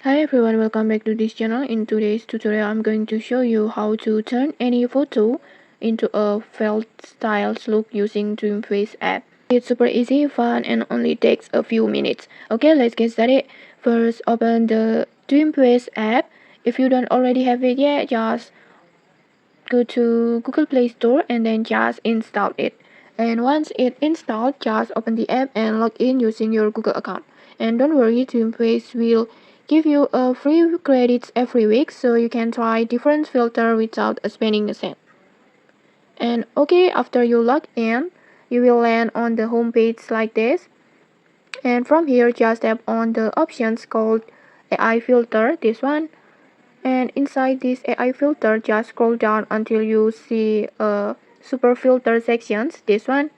Hi everyone, welcome back to this channel. In today's tutorial, I'm going to show you how to turn any photo into a felt styles look using DreamFace app. It's super easy, fun, and only takes a few minutes. Okay, let's get started. First, open the DreamFace app. If you don't already have it yet, just go to Google Play Store and then just install it. And once it's installed, just open the app and log in using your Google account. And don't worry, DreamFace will give you a free credits every week so you can try different filter without spending a cent. And okay, after you log in, you will land on the home page like this. And from here, just tap on the options called AI filter, this one. And inside this AI filter, just scroll down until you see super filter sections, this one.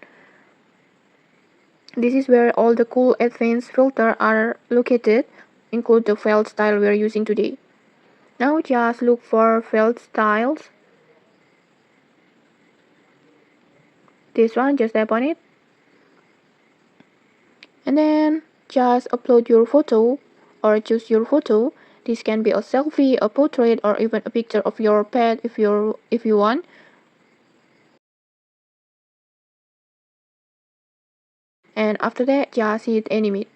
This is where all the cool advanced filters are located, include the felt style we're using today. Now just look for felt styles. This one, just tap on it. And then just upload your photo or choose your photo. This can be a selfie, a portrait, or even a picture of your pet if you want. And after that, just hit animate.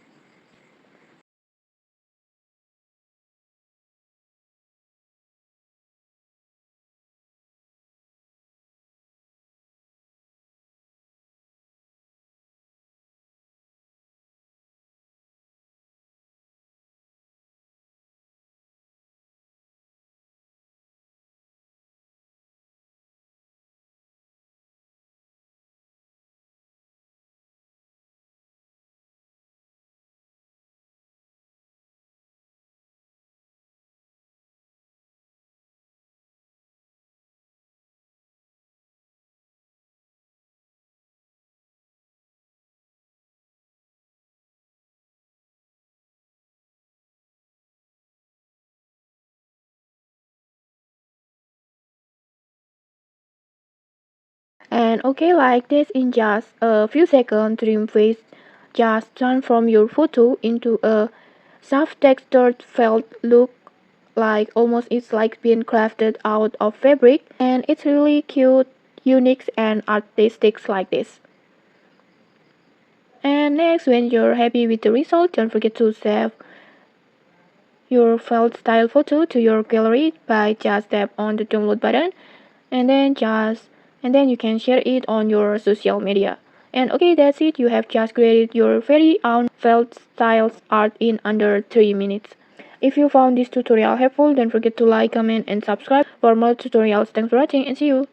And okay, like this, in just a few seconds, DreamFace just transform your photo into a soft textured felt look, like almost it's like being crafted out of fabric, and it's really cute, unique, and artistic like this. And next, when you're happy with the result, don't forget to save your felt style photo to your gallery by just tap on the download button, and then you can share it on your social media. And okay, that's it. You have just created your very own felt styles art in under 3 minutes. If you found this tutorial helpful, don't forget to like, comment, and subscribe for more tutorials. Thanks for watching and see you.